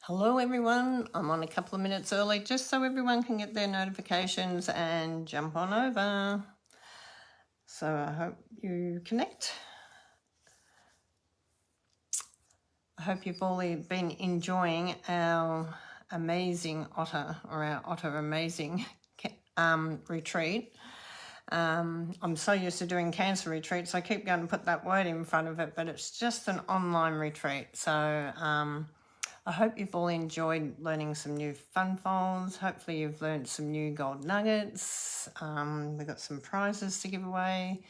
Hello everyone, I'm on a couple of minutes early just so everyone can get their notifications and jump on over. So I hope you connect. I hope you've all been enjoying our amazing otter or our otter amazing retreat. I'm so used to doing cancer retreats, I keep going to put that word in front of it, but it's just an online retreat. So I hope you've all enjoyed learning some new fun folds. Hopefully you've learned some new gold nuggets. We've got some prizes to give away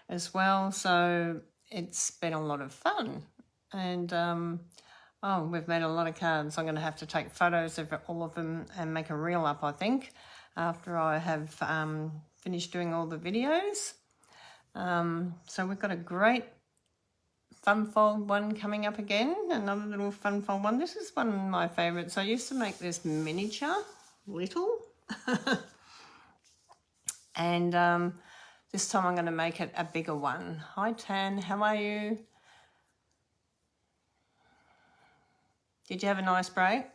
as well. So it's been a lot of fun. And we've made a lot of cards. I'm going to have to take photos of all of them and make a reel up, I think, after I have finished doing all the videos. So we've got a great fun fold one coming up again, another little fun fold one. This is one of my favorites. I used to make this miniature, little, and this time I'm going to make it a bigger one. Hi Tan, how are you? Did you have a nice break?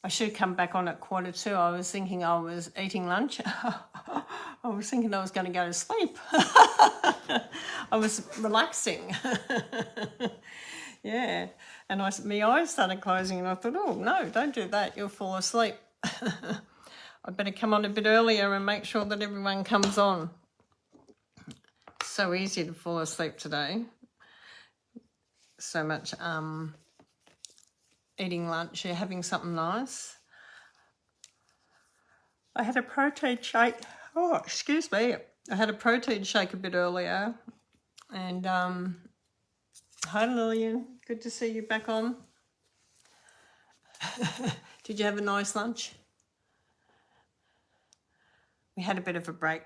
I should come back on at 1:45. I was thinking I was eating lunch. I was thinking I was going to go to sleep. I was relaxing. Yeah. And my eyes started closing and I thought, oh, no, don't do that. You'll fall asleep. I better come on a bit earlier and make sure that everyone comes on. So easy to fall asleep today. So much eating lunch, you're having something nice. I had a protein shake. Oh, excuse me. I had a protein shake a bit earlier. And hi Lillian, good to see you back on. Did you have a nice lunch? We had a bit of a break,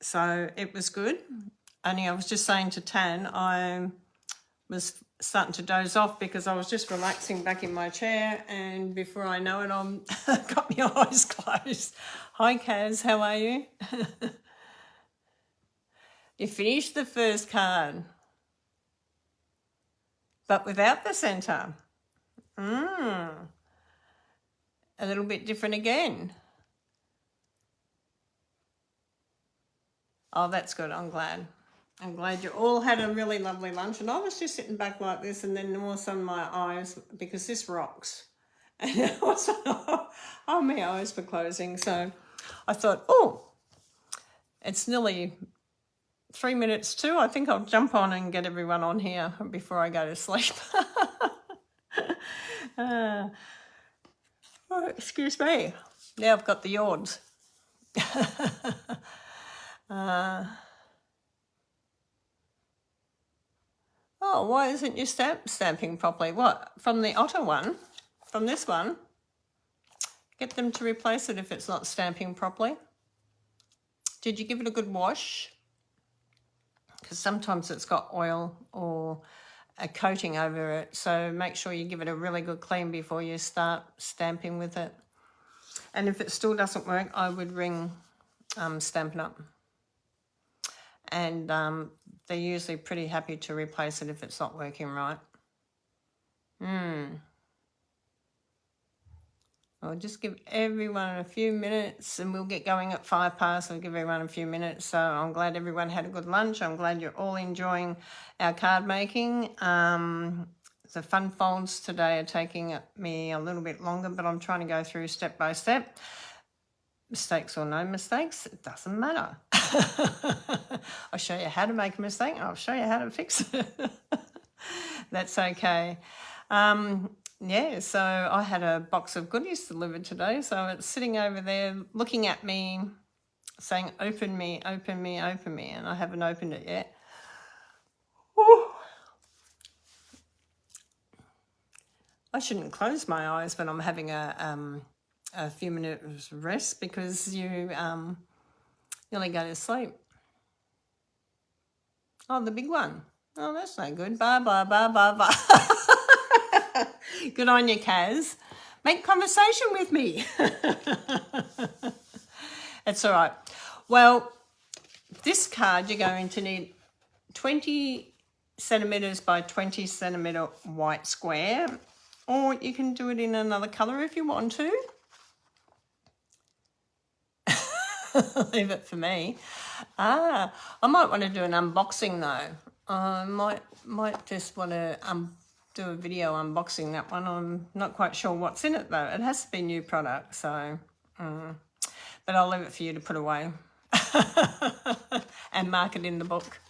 so it was good. Only I was just saying to Tan, I was starting to doze off because I was just relaxing back in my chair, and before I know it, I'm got my eyes closed. Hi Kaz, how are you? You finished the first card, but without the center. A little bit different again. Oh, that's good. I'm glad. I'm glad you all had a really lovely lunch. And I was just sitting back like this, and then all of a sudden my eyes, because this rocks. And also, oh, my eyes were closing. So I thought, oh, it's nearly 3 minutes to. I think I'll jump on and get everyone on here before I go to sleep. Oh, excuse me. Now I've got the yawns. Oh, why isn't your stamping properly? What? From the otter one? From this one? Get them to replace it if it's not stamping properly. Did you give it a good wash? Because sometimes it's got oil or a coating over it. So make sure you give it a really good clean before you start stamping with it. And if it still doesn't work, I would ring Stampin Up. And they're usually pretty happy to replace it if it's not working right. I'll just give everyone a few minutes and we'll get going at 5 past. I'll give everyone a few minutes. So I'm glad everyone had a good lunch. I'm glad you're all enjoying our card making. The fun folds today are taking me a little bit longer, but I'm trying to go through step by step. Mistakes or no mistakes, it doesn't matter. I'll show you how to make a mistake and I'll show you how to fix it. That's okay. Yeah, so I had a box of goodies delivered today, so it's sitting over there looking at me saying, open me, open me, open me, and I haven't opened it yet. Ooh. I shouldn't close my eyes when I'm having a few minutes rest because you nearly go to sleep. Oh, the big one. Oh, that's no good. Bye, bye, bye, bye, bye. Good on you, Kaz. Make conversation with me. It's all right. Well, this card you're going to need 20 centimetres by 20 centimetre white square Or you can do it in another colour if you want to. Leave it for me. I might want to do an unboxing though. I might just want to do a video unboxing that one. I'm not quite sure what's in it though. It has to be new product, so but I'll leave it for you to put away and mark it in the book.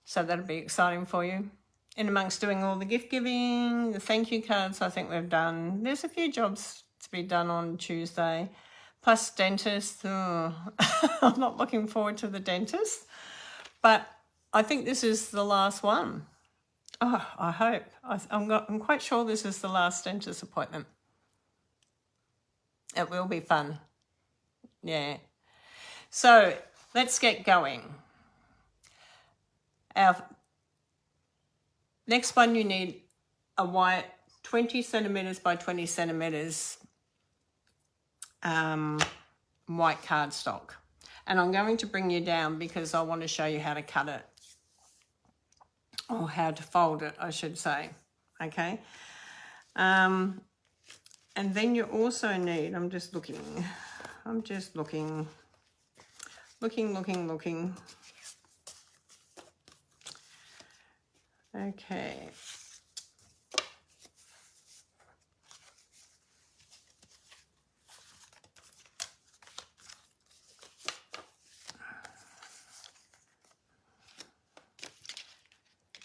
So that'll be exciting for you. In amongst doing all the gift giving, the thank you cards, I think we've done. There's a few jobs to be done on Tuesday. Plus dentist. Oh, I'm not looking forward to the dentist. But I think this is the last one. Oh, I hope. I'm quite sure this is the last dentist appointment. It will be fun. Yeah. So let's get going. Our next one, you need a white 20 centimetres by 20 centimetres white cardstock. And I'm going to bring you down because I want to show you how to cut it. Or how to fold it, I should say. Okay. And then you also need, I'm just looking. Looking. Okay.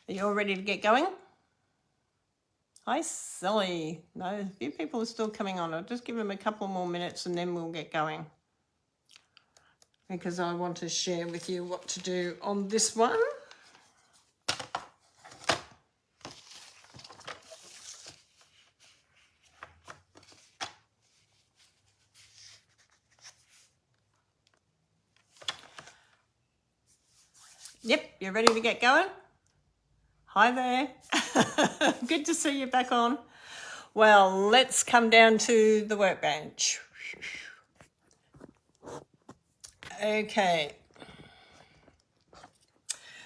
Are you all ready to get going? Hi, silly. No, a few people are still coming on. I'll just give them a couple more minutes and then we'll get going. Because I want to share with you what to do on this one. Yep, you're ready to get going? Hi there. Good to see you back on. Well, let's come down to the workbench. Okay.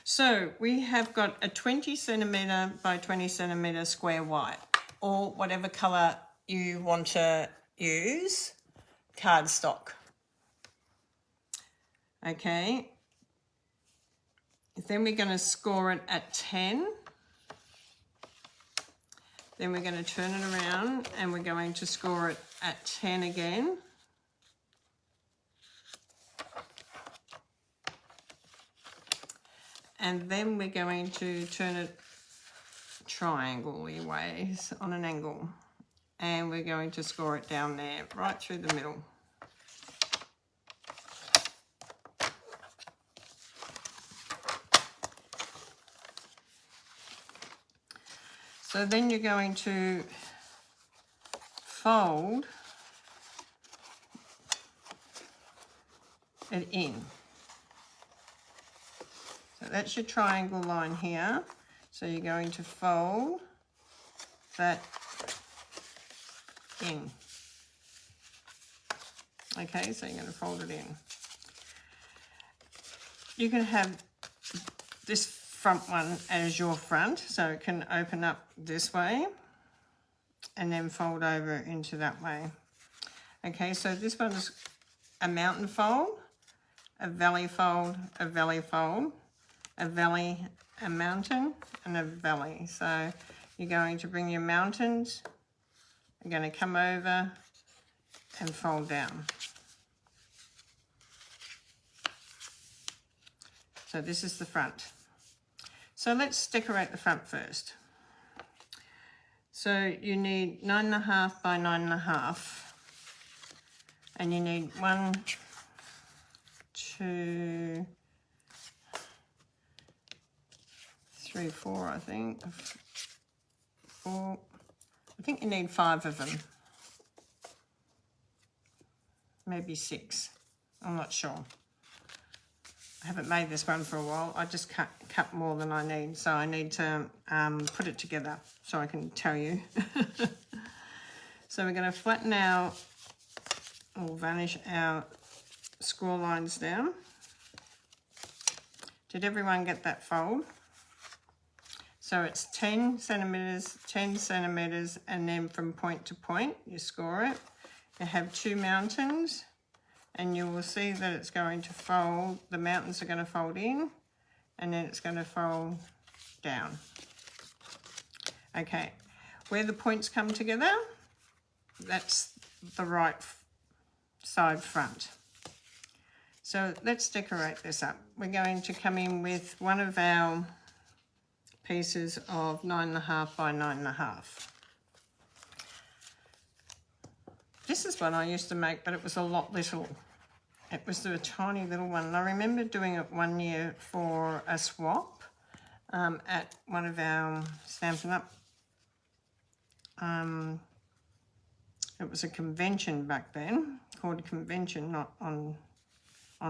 So we have got a 20 centimetre by 20 centimetre square white, or whatever colour you want to use, cardstock. Okay. Then we're going to score it at 10. Then we're going to turn it around and we're going to score it at 10 again. And then we're going to turn it triangle-y ways on an angle. And we're going to score it down there, right through the middle. So then you're going to fold it in. So that's your triangle line here. So you're going to fold that in. Okay, so you're going to fold it in. You can have this front one as your front, so it can open up this way and then fold over into that way. Okay, so this one's a mountain fold, a valley fold, a valley fold, a valley, a mountain, and a valley. So you're going to bring your mountains, you're going to come over and fold down. So this is the front. So let's decorate the front first. So you need 9.5 by 9.5. And you need 1, 2, 3, 4, I think. 4. I think you need 5 of them. Maybe 6. I'm not sure. I haven't made this one for a while. I just cut more than I need, so I need to put it together so I can tell you. So we're going to flatten our, or vanish our score lines down. Did everyone get that fold? So it's 10 centimetres, 10 centimetres, and then from point to point, you score it. You have 2 mountains, and you will see that it's going to fold, the mountains are going to fold in, and then it's going to fold down. Okay, where the points come together, that's the right side front. So let's decorate this up. We're going to come in with one of our pieces of 9.5 by 9.5. This is one I used to make, but it was a lot little. It was a tiny little one. And I remember doing it one year for a swap at one of our Stampin' Up. It was a convention back then, called convention, not on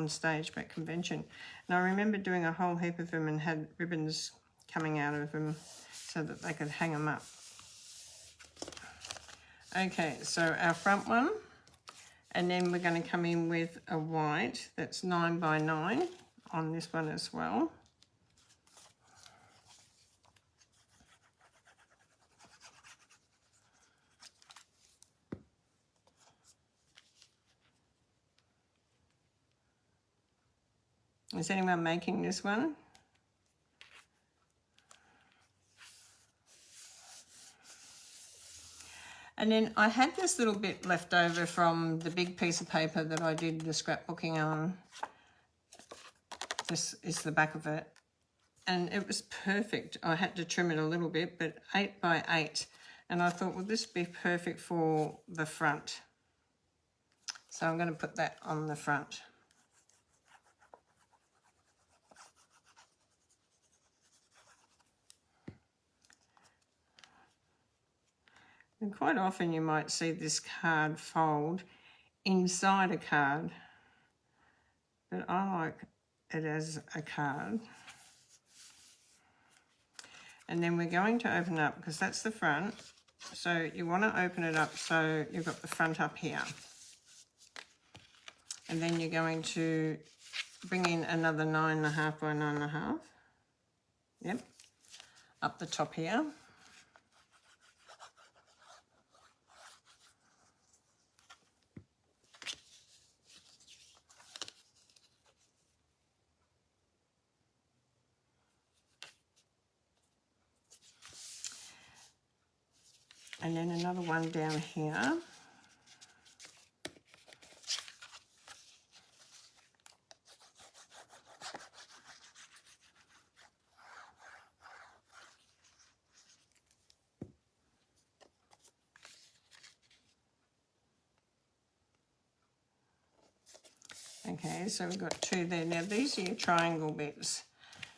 stage, but convention. And I remember doing a whole heap of them and had ribbons coming out of them so that they could hang them up. Okay, so our front one, and then we're going to come in with a white that's 9 by 9 on this one as well. Is anyone making this one? And then I had this little bit left over from the big piece of paper that I did the scrapbooking on. This is the back of it. And it was perfect. I had to trim it a little bit, but 8 by 8. And I thought, will this be perfect for the front? So I'm going to put that on the front. And quite often you might see this card fold inside a card, but I like it as a card. And then we're going to open up, because that's the front, so you want to open it up so you've got the front up here. And then you're going to bring in another 9.5 by 9.5. Yep, up the top here. And then another one down here. Okay, so we've got 2 there. Now these are your triangle bits.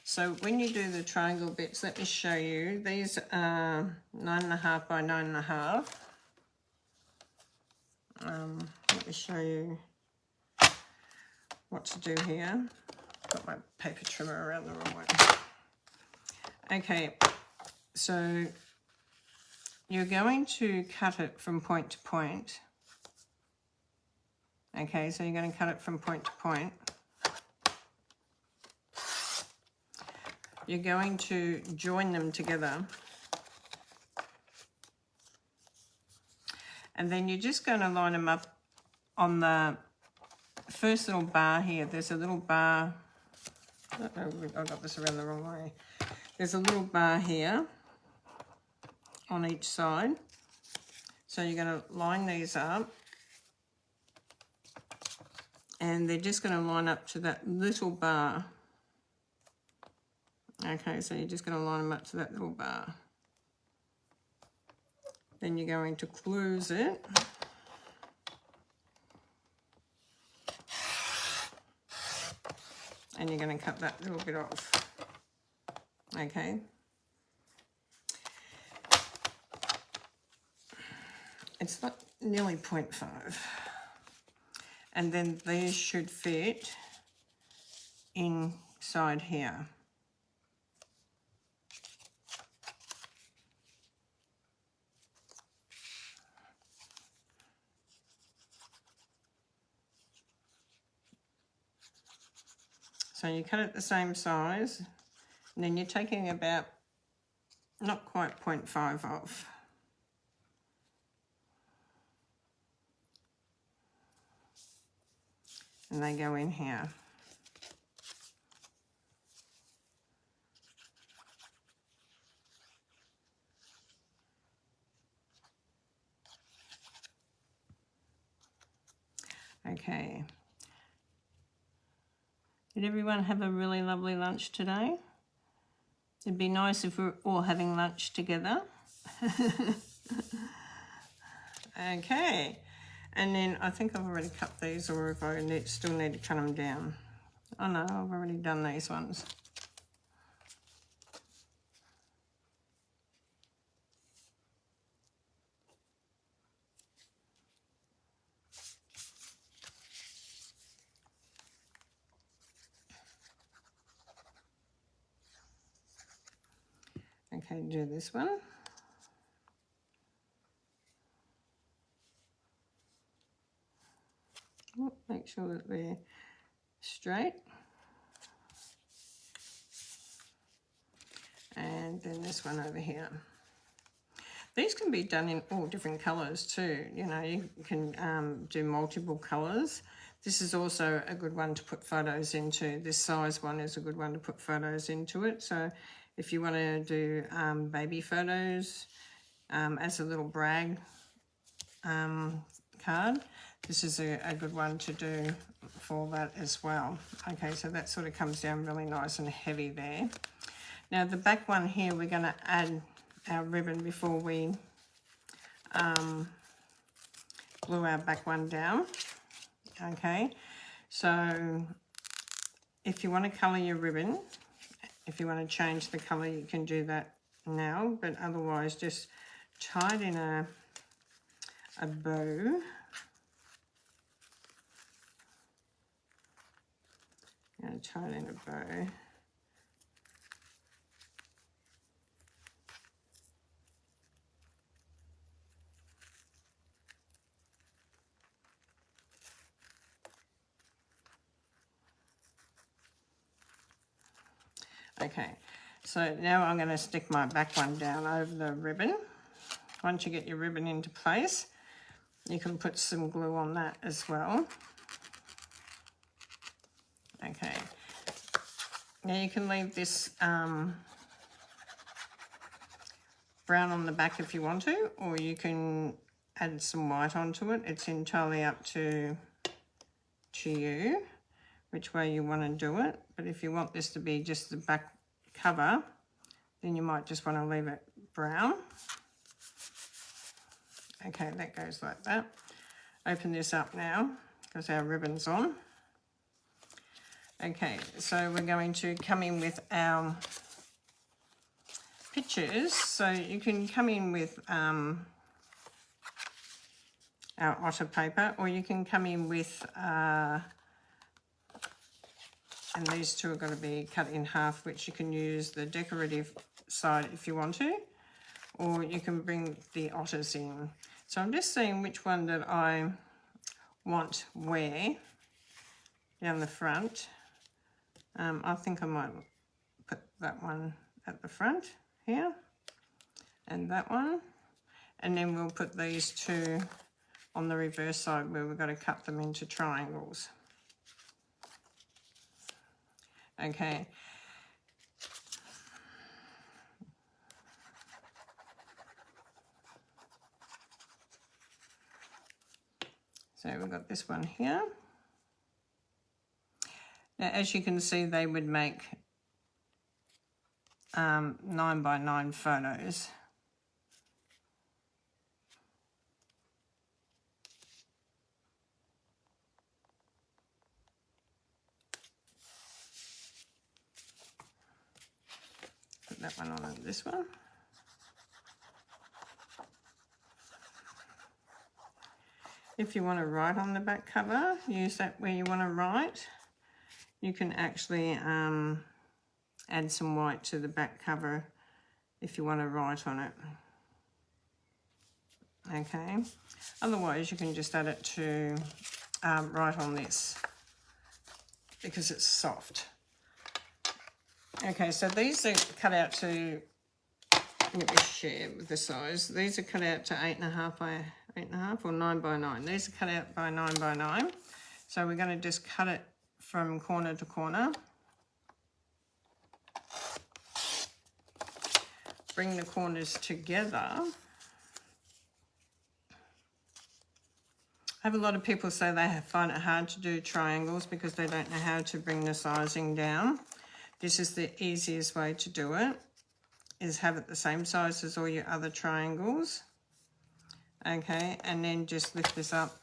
So when you do the triangle bits, let me show you. These are 9.5 by 9.5. Let me show you what to do here. Got my paper trimmer around the wrong way. Okay, so you're going to cut it from point to point. Okay, so you're going to cut it from point to point. You're going to join them together. And then you're just going to line them up on the first little bar here. There's a little bar. I got this around the wrong way. There's a little bar here on each side. So you're going to line these up. And they're just going to line up to that little bar. Okay, so you're just going to line them up to that little bar. Then you're going to close it. And you're going to cut that little bit off. Okay. It's like nearly 0.5. And then these should fit inside here. So you cut it the same size, and then you're taking about not quite 0.5 off. And they go in here. Okay. Did everyone have a really lovely lunch today? It'd be nice if we were all having lunch together. Okay. And then I think I've already cut these, or if I still need to cut them down. Oh no, I've already done these ones. Okay, do this one. Make sure that they're straight. And then this one over here. These can be done in all different colours too. You know, you can do multiple colours. This is also a good one to put photos into. This size one is a good one to put photos into it. So if you want to do baby photos as a little brag card, this is a good one to do for that as well. Okay, so that sort of comes down really nice and heavy there. Now the back one here, we're going to add our ribbon before we glue our back one down. Okay, so if you want to colour your ribbon, if you want to change the colour, you can do that now, but otherwise just tie it in a bow. And tie it in a bow. Okay, so now I'm going to stick my back one down over the ribbon. Once you get your ribbon into place, you can put some glue on that as well. Okay, now you can leave this brown on the back if you want to, or you can add some white onto it. It's entirely up to you which way you want to do it, but if you want this to be just the back cover, then you might just want to leave it brown. Okay, that goes like that. Open this up now because our ribbon's on. Okay, so we're going to come in with our pictures. So you can come in with our otter paper, or you can come in with and these two are going to be cut in half, which you can use the decorative side if you want to, or you can bring the otters in. So I'm just seeing which one that I want where down the front. I think I might put that one at the front here, and that one, and then we'll put these two on the reverse side where we've got to cut them into triangles. Okay. So we've got this one here. Now, as you can see, they would make 9 by 9 photos. Put that one on this one. If you want to write on the back cover, use that where you want to write. You can actually add some white to the back cover if you want to write on it. Okay. Otherwise, you can just add it to write on this because it's soft. Okay, so these are cut out to let me share with the size. These are cut out to 8.5 by 8.5 or 9 by 9. These are cut out by 9 by 9. So we're going to just cut it from corner to corner. Bring the corners together. I have a lot of people say they find it hard to do triangles because they don't know how to bring the sizing down. This is the easiest way to do it, is have it the same size as all your other triangles. Okay, and then just lift this up.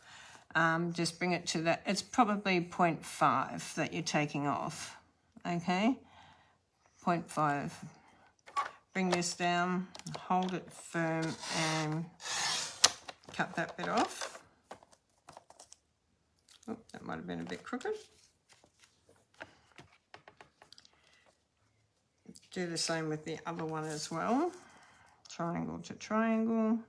Just bring it to that. It's probably 0.5 that you're taking off. Okay, 0.5. Bring this down, hold it firm and cut that bit off. Oh, that might have been a bit crooked. Do the same with the other one as well. Triangle to triangle.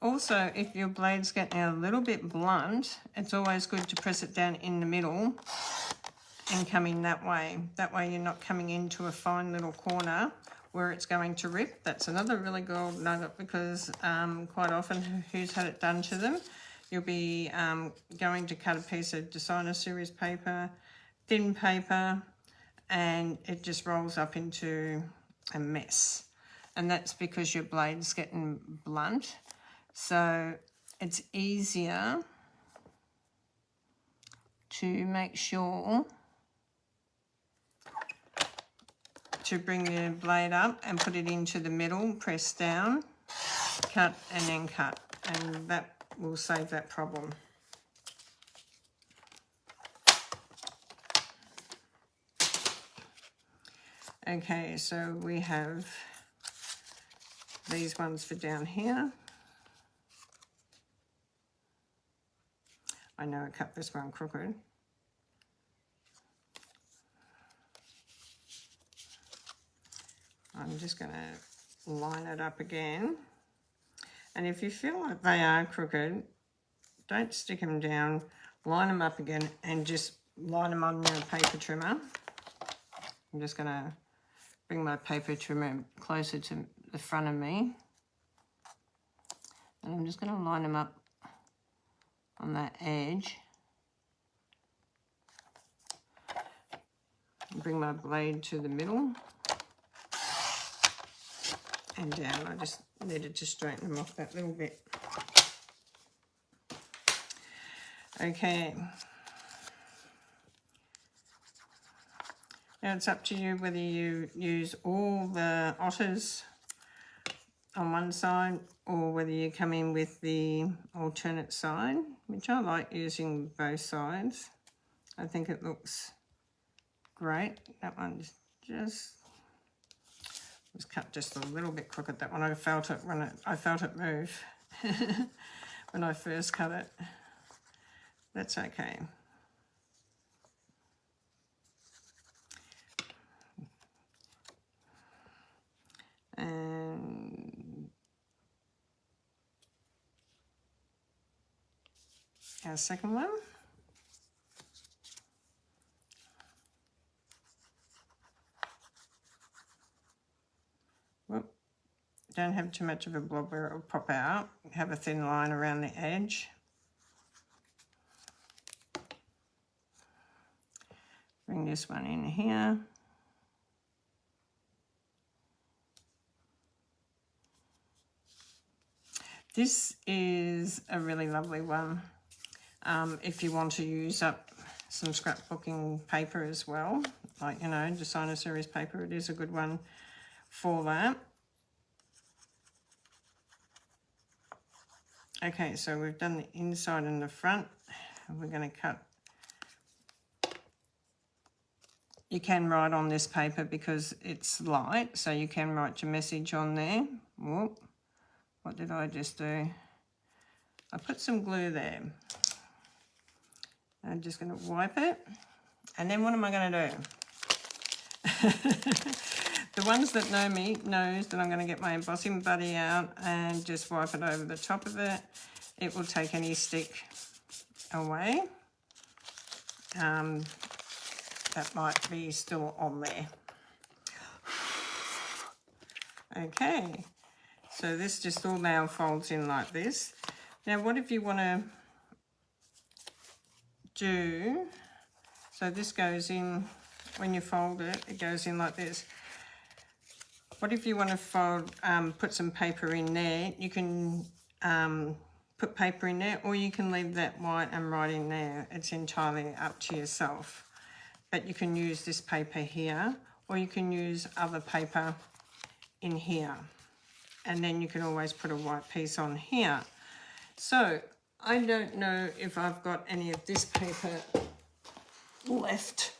Also, if your blade's getting a little bit blunt, it's always good to press it down in the middle and come in that way. That way you're not coming into a fine little corner where it's going to rip. That's another really good nugget, because quite often, who's had it done to them, you'll be going to cut a piece of designer series paper, thin paper, and it just rolls up into a mess. And that's because your blade's getting blunt. So it's easier to make sure to bring the blade up and put it into the middle, press down, cut, and then cut. And that will save that problem. Okay, so we have these ones for down here. I know I cut this one crooked. I'm just going to line it up again. And if you feel like they are crooked, don't stick them down, line them up again and just line them on your paper trimmer. I'm just going to bring my paper trimmer closer to the front of me. And I'm just going to line them up on that edge. Bring my blade to the middle and down. I just needed to straighten them off that little bit. Okay. Now it's up to you whether you use all the otters on one side or whether you come in with the alternate side, which I like using both sides. I think it looks great. That one's just was cut just a little bit crooked. That one I felt it when I felt it move when I first cut it. That's okay. And our second one. Whoop. Don't have too much of a blob where it will pop out. Have a thin line around the edge. Bring this one in here. This is a really lovely one if you want to use up some scrapbooking paper as well, like, you know, designer series paper. It is a good one for that. Okay, so we've done the inside and the front. We're going to cut. You can write on this paper because it's light, so you can write your message on there. Whoop. What did I just do? I put some glue there. I'm just going to wipe it. And then what am I going to do? The ones that know me knows that I'm going to get my embossing buddy out and just wipe it over the top of it. It will take any stick away. That might be still on there. Okay, so this just all now folds in like this. Now what if you want to do, so this goes in, when you fold it, it goes in like this. What if you want to fold, put some paper in there? You can put paper in there, or you can leave that white and write in there. It's entirely up to yourself. But you can use this paper here, or you can use other paper in here. And then you can always put a white piece on here. So I don't know if I've got any of this paper left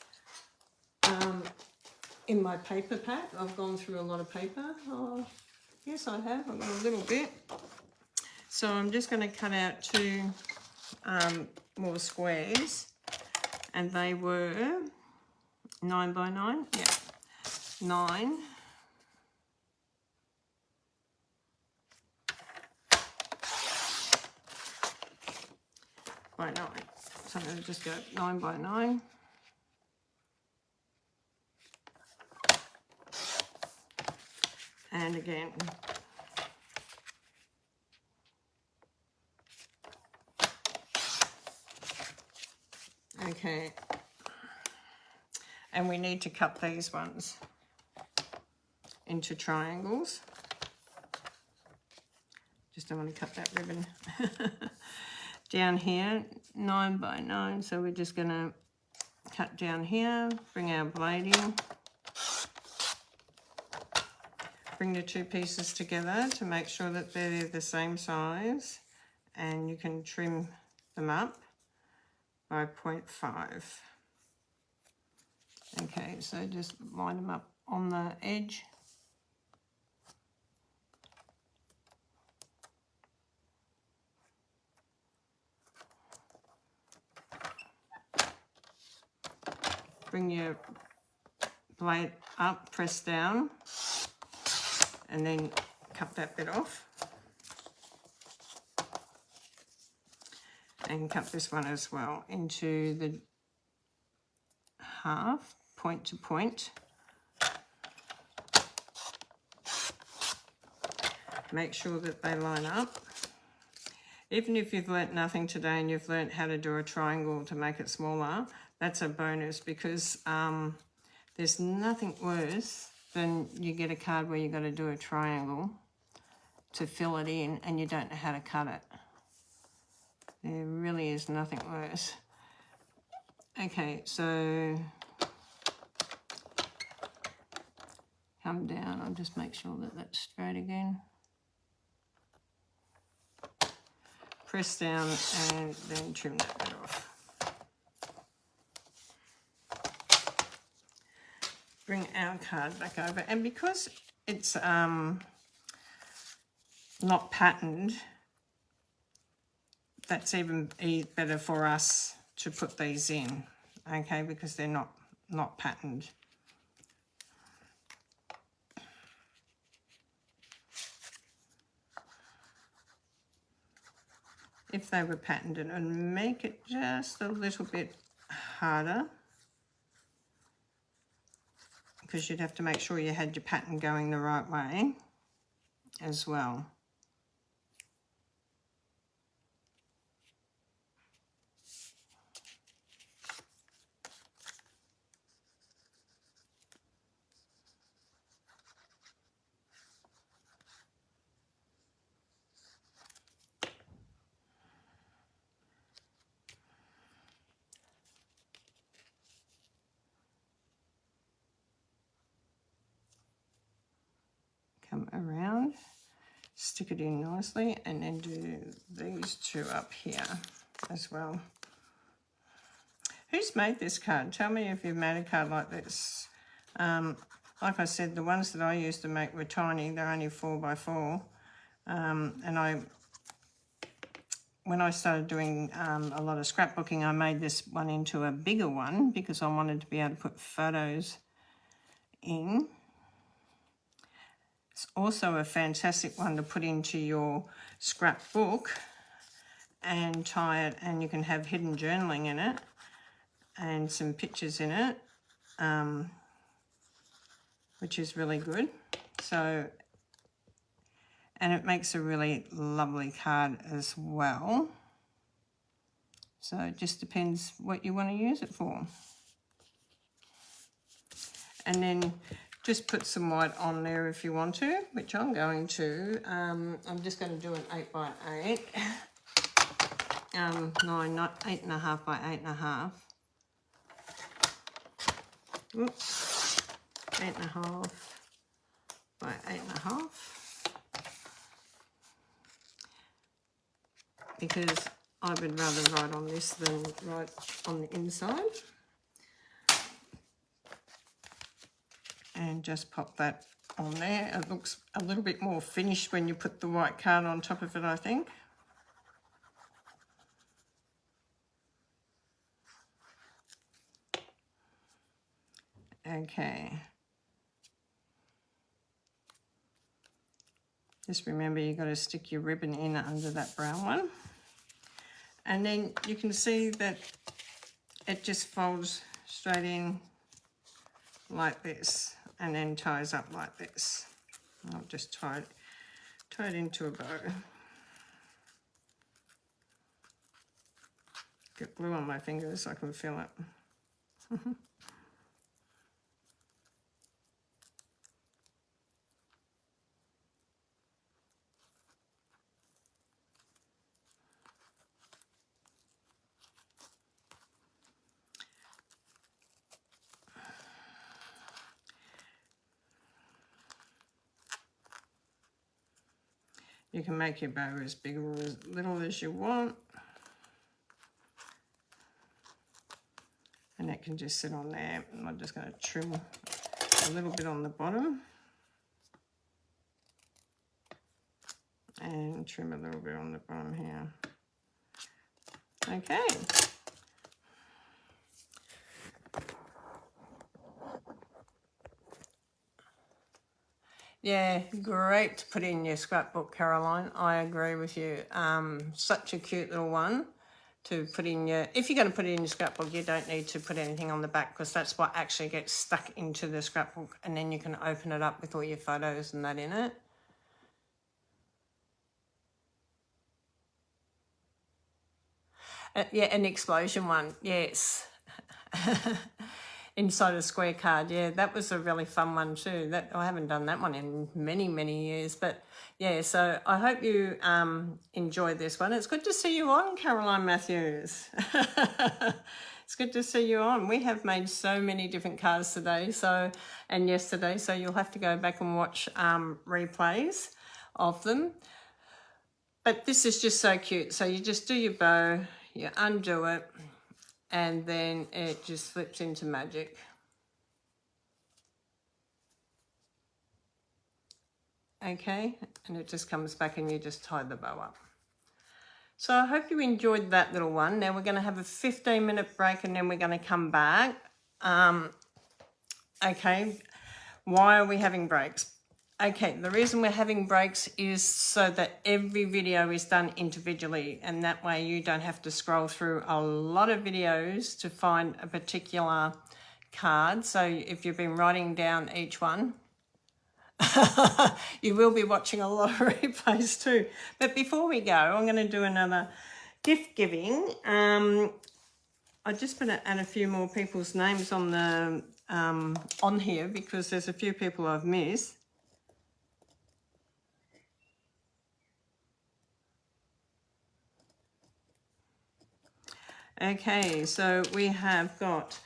in my paper pack. I've gone through a lot of paper. Oh, yes, I have. I've got a little bit. So I'm just going to cut out two more squares, and they were 9 by 9. Yeah, 9. By 9. So I'm going to just go 9 by 9. And again. Okay. And we need to cut these ones into triangles. Just don't want to cut that ribbon. Down here, 9 by 9. So we're just going to cut down here, bring our blade in. Bring the two pieces together to make sure that they're the same size, and you can trim them up by 0.5. Okay, so just line them up on the edge. Bring your blade up, press down, and then cut that bit off. And cut this one as well into the half, point to point. Make sure that they line up. Even if you've learnt nothing today and you've learnt how to do a triangle to make it smaller, that's a bonus, because there's nothing worse than you get a card where you've got to do a triangle to fill it in and you don't know how to cut it. There really is nothing worse. Okay, so come down. I'll just make sure that that's straight again. Press down and then trim that bit off. Bring our card back over, and because it's not patterned, that's even better for us to put these in, okay, because they're not patterned. If they were patterned, it would make it just a little bit harder, because you'd have to make sure you had your pattern going the right way as well. Come around, stick it in nicely, and then do these two up here as well. Who's made this card? Tell me if you've made a card like this. Like I said, the ones that I used to make were tiny. They're only 4 by 4. And when I started doing a lot of scrapbooking, I made this one into a bigger one because I wanted to be able to put photos in. It's also a fantastic one to put into your scrapbook and tie it, and you can have hidden journaling in it and some pictures in it, which is really good. So and it makes a really lovely card as well. So it just depends what you want to use it for. And then just put some white on there if you want to, which I'm going to. I'm just going to do an 8 by 8. No, not 8.5 by 8.5. Oops, 8.5 by 8.5. Because I would rather write on this than write on the inside. And just pop that on there. It looks a little bit more finished when you put the white card on top of it, I think. Okay. Just remember you've got to stick your ribbon in under that brown one. And then you can see that it just folds straight in like this and then ties up like this. I'll just tie it into a bow. Get glue on my fingers so I can feel it. You can make your bow as big or as little as you want. And that can just sit on there. I'm just going to trim a little bit on the bottom. And trim a little bit on the bottom here. Okay. Yeah, great to put in your scrapbook, Caroline. I agree with you. Such a cute little one to put in your... If you're going to put it in your scrapbook, you don't need to put anything on the back because that's what actually gets stuck into the scrapbook, and then you can open it up with all your photos and that in it. Yeah, an explosion one, yes. Inside a square card, yeah, that was a really fun one too. That I haven't done that one in many, many years, but yeah, so I hope you enjoyed this one. It's good to see you on, Caroline Matthews. It's good to see you on. We have made so many different cards today, and yesterday, so you'll have to go back and watch replays of them. But this is just so cute. So you just do your bow, you undo it, and then it just flips into magic. Okay, and it just comes back and you just tie the bow up. So I hope you enjoyed that little one. Now we're going to have a 15-minute break and then we're going to come back. Okay, why are we having breaks? Okay, the reason we're having breaks is so that every video is done individually, and that way you don't have to scroll through a lot of videos to find a particular card. So if you've been writing down each one, you will be watching a lot of replays too. But before we go, I'm going to do another gift giving. I just want to add a few more people's names on the on here because there's a few people I've missed. Okay, so we have got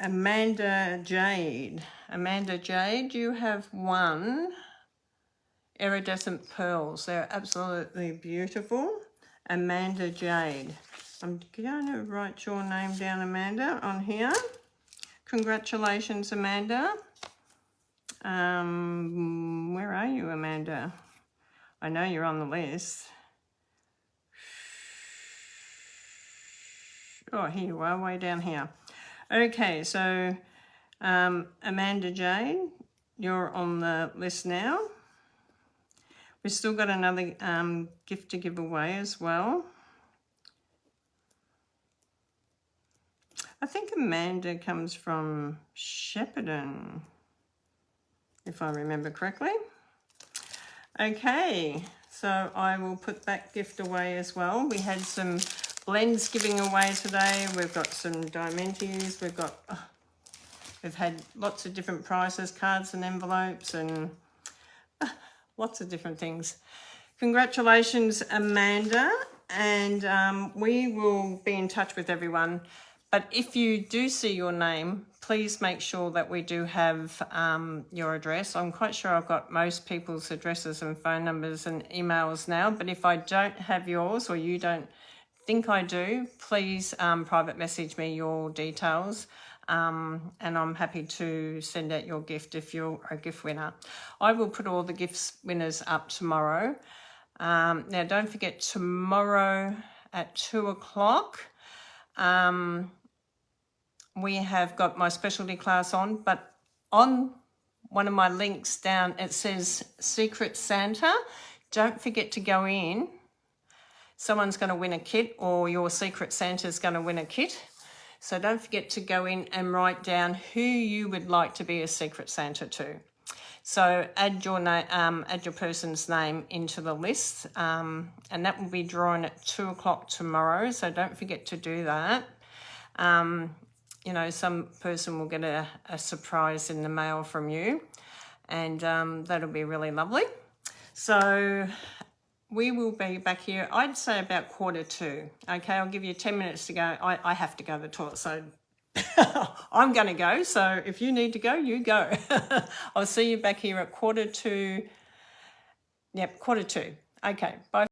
Amanda Jade. Amanda Jade, you have won iridescent pearls. They're absolutely beautiful. Amanda Jade. I'm going to write your name down, Amanda, on here. Congratulations, Amanda. Where are you, Amanda? I know you're on the list. Oh, here you are, way down here. Okay, so Amanda Jade, you're on the list now. We've still got another gift to give away as well. I think Amanda comes from Shepparton, if I remember correctly. Okay, so I will put that gift away as well. We had some blends giving away today. We've got some Diamantes. We've had lots of different prizes, cards and envelopes, and lots of different things. Congratulations, Amanda, and we will be in touch with everyone. But if you do see your name, please make sure that we do have your address. I'm quite sure I've got most people's addresses and phone numbers and emails now, but if I don't have yours or you don't think I do, please private message me your details. And I'm happy to send out your gift if you're a gift winner. I will put all the gifts winners up tomorrow. Now, don't forget, tomorrow at 2 o'clock, we have got my specialty class on, but on one of my links down, it says Secret Santa. Don't forget to go in. Someone's going to win a kit, or your Secret Santa's going to win a kit. So don't forget to go in and write down who you would like to be a Secret Santa to. So add your name, add your person's name into the list, and that will be drawn at 2 o'clock tomorrow. So don't forget to do that. You know, some person will get a surprise in the mail from you, and that'll be really lovely. So we will be back here, I'd say about 1:45. Okay, I'll give you 10 minutes to go. I have to go to the toilet, so I'm going to go. So if you need to go, you go. I'll see you back here at 1:45. Yep, 1:45. Okay, bye.